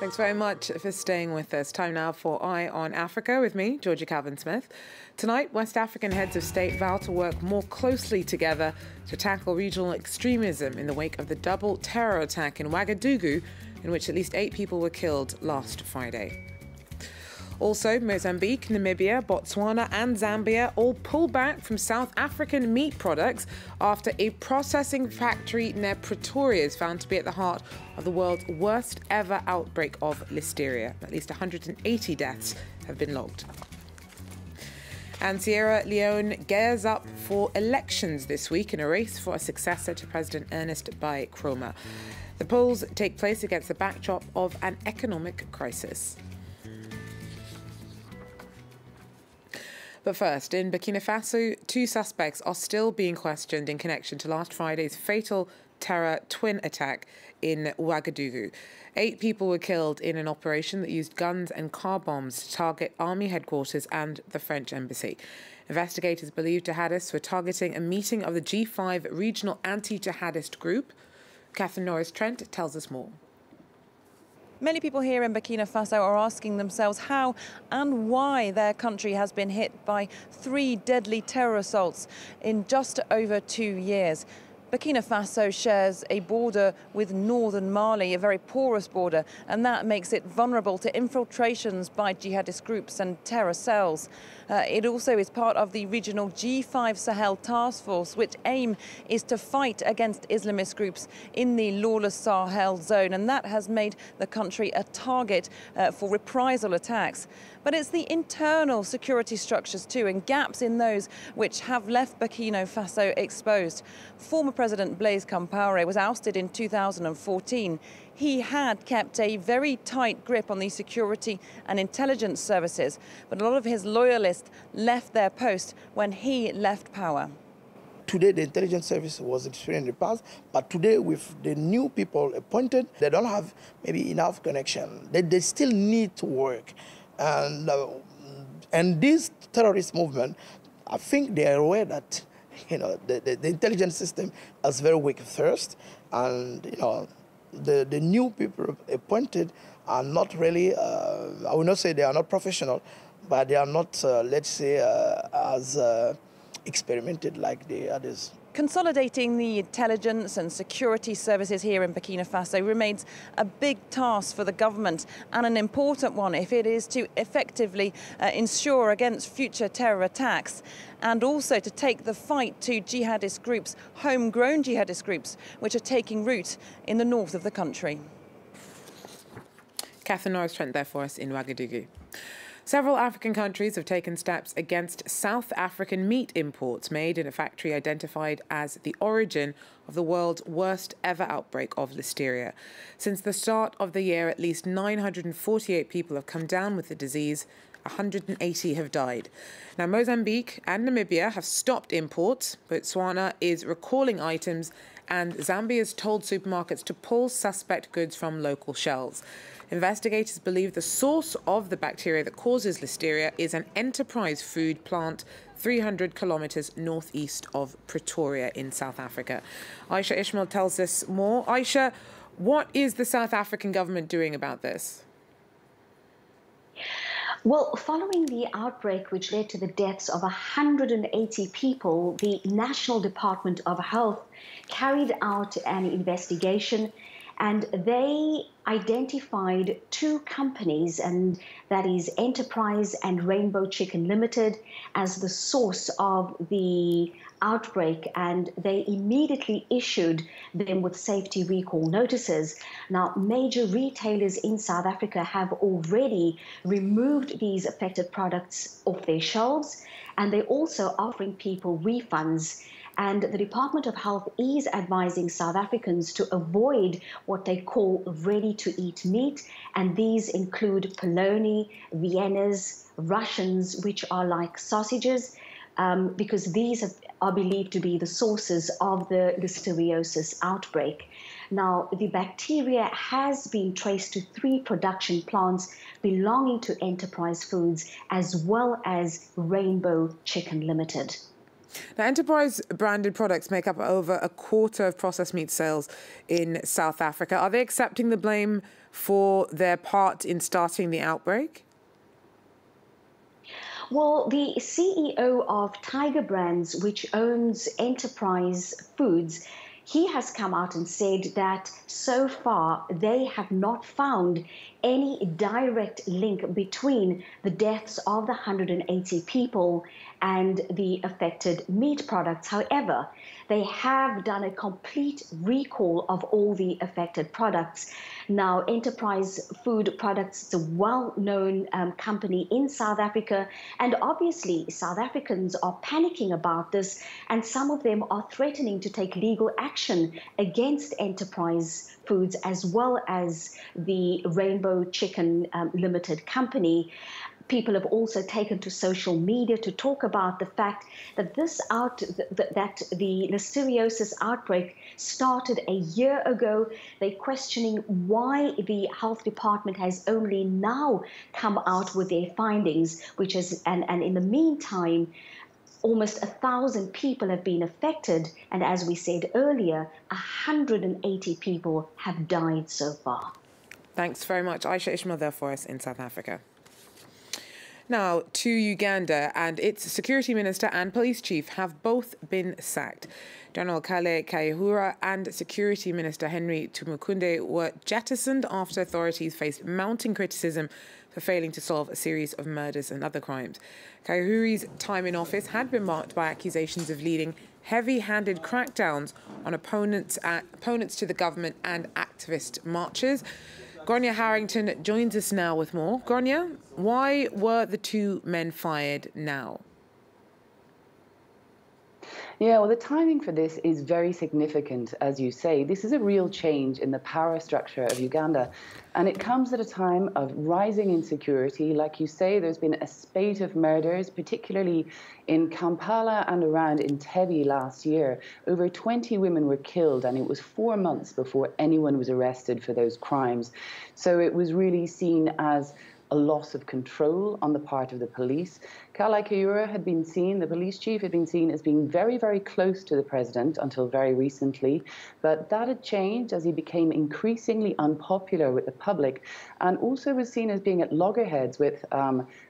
Thanks very much for staying with us. Time now for Eye on Africa with me, Georgia Calvin-Smith. Tonight, West African heads of state vow to work more closely together to tackle regional extremism in the wake of the double terror attack in Ouagadougou, in which at least 8 people were killed last Friday. Also, Mozambique, Namibia, Botswana and Zambia all pull back from South African meat products after a processing factory near Pretoria is found to be at the heart of the world's worst ever outbreak of listeria. At least 180 deaths have been logged. And Sierra Leone gears up for elections this week in a race for a successor to President Ernest Bai Koroma. The polls take place against the backdrop of an economic crisis. But first, in Burkina Faso, 2 suspects are still being questioned in connection to last Friday's fatal terror twin attack in Ouagadougou. 8 people were killed in an operation that used guns and car bombs to target army headquarters and the French embassy. Investigators believe jihadists were targeting a meeting of the G5 regional anti-jihadist group. Catherine Norris-Trent tells us more. Many people here in Burkina Faso are asking themselves how and why their country has been hit by 3 deadly terror assaults in just over 2 years. Burkina Faso shares a border with northern Mali, a very porous border, and that makes it vulnerable to infiltrations by jihadist groups and terror cells. It also is part of the regional G5 Sahel task force, which aim is to fight against Islamist groups in the lawless Sahel zone, and that has made the country a target for reprisal attacks. But it's the internal security structures too, and gaps in those which have left Burkina Faso exposed. Former President Blaise Compaoré was ousted in 2014. He had kept a very tight grip on the security and intelligence services, but a lot of his loyalists left their post when he left power. Today, the intelligence service was experiencing the past, but today, with the new people appointed, they don't have maybe enough connection. They still need to work. And this terrorist movement, I think they are aware that the intelligence system is very weak first, and the new people appointed are not really, I will not say they are not professional, but they are not, let's say, as experimented like the others. Consolidating the intelligence and security services here in Burkina Faso remains a big task for the government, and an important one if it is to effectively ensure against future terror attacks, and also to take the fight to jihadist groups, homegrown jihadist groups, which are taking root in the north of the country. Catherine Norris-Trent there for us in Ouagadougou. Several African countries have taken steps against South African meat imports made in a factory identified as the origin of the world's worst ever outbreak of listeria. Since the start of the year, at least 948 people have come down with the disease. 180 have died. Now, Mozambique and Namibia have stopped imports. Botswana is recalling items, and Zambia has told supermarkets to pull suspect goods from local shelves. Investigators believe the source of the bacteria that causes listeria is an enterprise food plant 300 kilometres northeast of Pretoria in South Africa. Aisha Ishmael tells us more. Aisha, what is the South African government doing about this? Well, following the outbreak which led to the deaths of 180 people, the National Department of Health carried out an investigation, and they identified 2 companies, and that is Enterprise and Rainbow Chicken Limited, as the source of the outbreak, and they immediately issued them with safety recall notices. Now, major retailers in South Africa have already removed these affected products off their shelves, and they're also offering people refunds. And the Department of Health is advising South Africans to avoid what they call ready-to-eat meat, and these include polony, Viennas, Russians, which are like sausages, because these are believed to be the sources of the listeriosis outbreak. Now, the bacteria has been traced to 3 production plants belonging to Enterprise Foods as well as Rainbow Chicken Limited. Now, Enterprise branded products make up over a quarter of processed meat sales in South Africa. Are they accepting the blame for their part in starting the outbreak? Well, the CEO of Tiger Brands, which owns Enterprise Foods, he has come out and said that so far they have not found any direct link between the deaths of the 180 people and the affected meat products. However, they have done a complete recall of all the affected products. Now, Enterprise Food Products is a well-known company in South Africa, and obviously South Africans are panicking about this, and some of them are threatening to take legal action against Enterprise Foods as well as the Rainbow Chicken Limited Company. People have also taken to social media to talk about the fact that that the listeriosis outbreak started a year ago. They're questioning why the health department has only now come out with their findings, which is, and in the meantime, almost 1,000 people have been affected, and as we said earlier, 180 people have died so far. Thanks very much. Aisha Ishmael there for us in South Africa. Now to Uganda, and its security minister and police chief have both been sacked. General Kale Kayihura and Security Minister Henry Tumukunde were jettisoned after authorities faced mounting criticism for failing to solve a series of murders and other crimes. Kayihura's time in office had been marked by accusations of leading heavy-handed crackdowns on opponents to the government and activist marches. Gronya Harrington joins us now with more. Gronya, why were the two men fired now? Yeah, well, the timing for this is very significant, as you say. This is a real change in the power structure of Uganda, and it comes at a time of rising insecurity. Like you say, there's been a spate of murders, particularly in Kampala and around Entebbe last year. Over 20 women were killed, and it was 4 months before anyone was arrested for those crimes. So it was really seen as a loss of control on the part of the police. Kale Kayihura had been seen, the police chief had been seen as being very, very close to the president until very recently. But that had changed as he became increasingly unpopular with the public, and also was seen as being at loggerheads with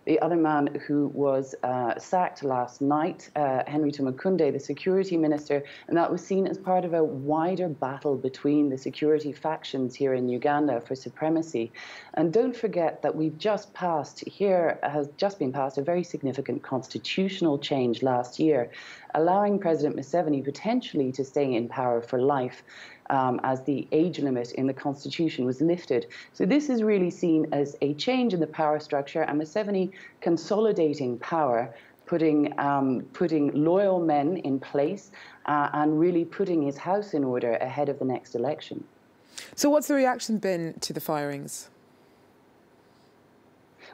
the other man who was sacked last night, Henry Tumukunde, the security minister. And that was seen as part of a wider battle between the security factions here in Uganda for supremacy. And don't forget that we've just has just been passed a very significant constitutional change last year, allowing President Museveni potentially to stay in power for life as the age limit in the constitution was lifted. So this is really seen as a change in the power structure, and Museveni consolidating power, putting loyal men in place and really putting his house in order ahead of the next election. So what's the reaction been to the firings?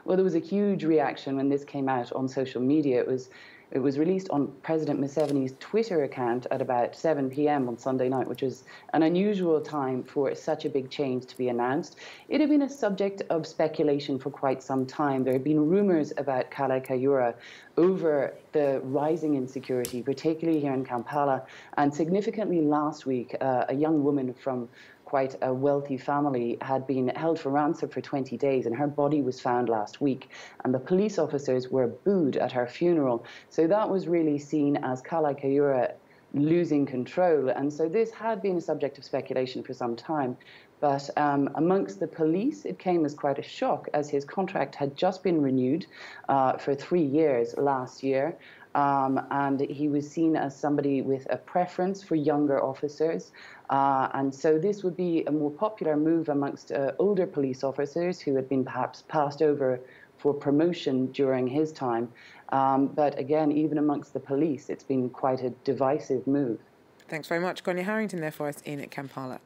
Well, there was a huge reaction when this came out on social media. It was released on President Museveni's Twitter account at about 7 p.m. on Sunday night, which was an unusual time for such a big change to be announced. It had been a subject of speculation for quite some time. There had been rumors about Kale Kayihura over the rising insecurity, particularly here in Kampala. And significantly last week, a young woman from quite a wealthy family had been held for ransom for 20 days, and her body was found last week, and the police officers were booed at her funeral. So that was really seen as Kale Kayihura losing control, and so this had been a subject of speculation for some time. But amongst the police, it came as quite a shock, as his contract had just been renewed for 3 years last year. And he was seen as somebody with a preference for younger officers. And so this would be a more popular move amongst older police officers who had been perhaps passed over for promotion during his time. But again, even amongst the police, it's been quite a divisive move. Thanks very much. Gronya Harrington there for us in Kampala.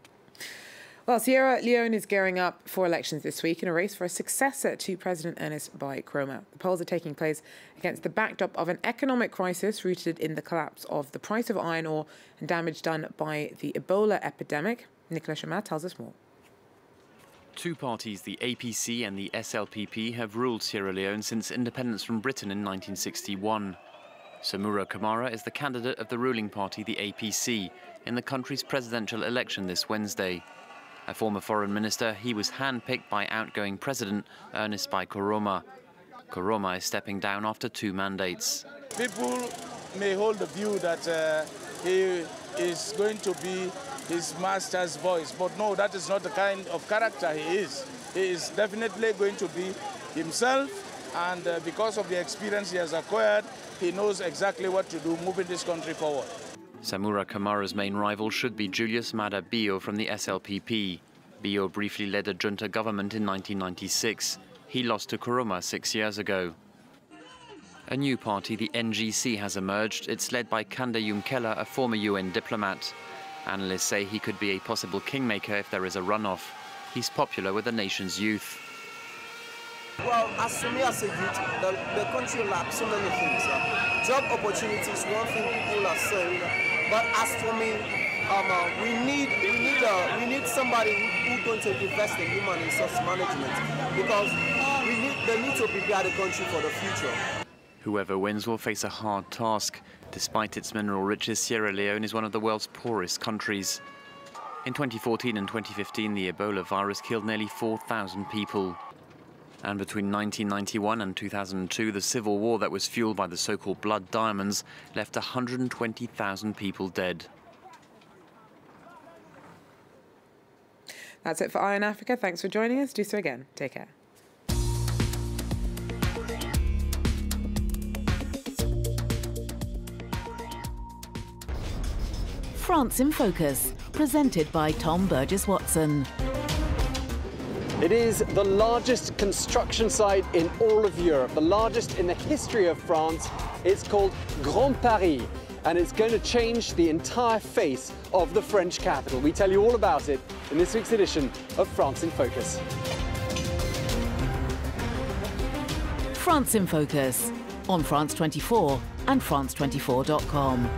Well, Sierra Leone is gearing up for elections this week in a race for a successor to President Ernest Bai Koroma. The polls are taking place against the backdrop of an economic crisis rooted in the collapse of the price of iron ore and damage done by the Ebola epidemic. Nicolas Chamat tells us more. Two parties, the APC and the SLPP, have ruled Sierra Leone since independence from Britain in 1961. Samura Kamara is the candidate of the ruling party, the APC, in the country's presidential election this Wednesday. A former foreign minister, he was handpicked by outgoing President Ernest Bai Koroma. Koroma is stepping down after 2 mandates. People may hold the view that he is going to be his master's voice, but no, that is not the kind of character he is. He is definitely going to be himself, and because of the experience he has acquired, he knows exactly what to do, moving this country forward. Samura Kamara's main rival should be Julius Maada Bio from the SLPP. Bio briefly led a junta government in 1996. He lost to Koroma 6 years ago. A new party, the NGC, has emerged. It's led by Kanda Yumkela, a former UN diplomat. Analysts say he could be a possible kingmaker if there is a runoff. He's popular with the nation's youth. Well, as for me as a youth, the country lacks so many things. Job opportunities, one thing people are saying. But as for me, we need somebody who's going to invest in human resource management, because they need to prepare the country for the future. Whoever wins will face a hard task. Despite its mineral riches, Sierra Leone is one of the world's poorest countries. In 2014 and 2015, the Ebola virus killed nearly 4,000 people. And between 1991 and 2002, the civil war that was fueled by the so-called blood diamonds left 120,000 people dead. That's it for Eye on Africa. Thanks for joining us. Do so again. Take care. France in Focus, presented by Tom Burgess-Watson. It is the largest construction site in all of Europe, the largest in the history of France. It's called Grand Paris, and it's going to change the entire face of the French capital. We tell you all about it in this week's edition of France in Focus. France in Focus on France 24 and France24.com.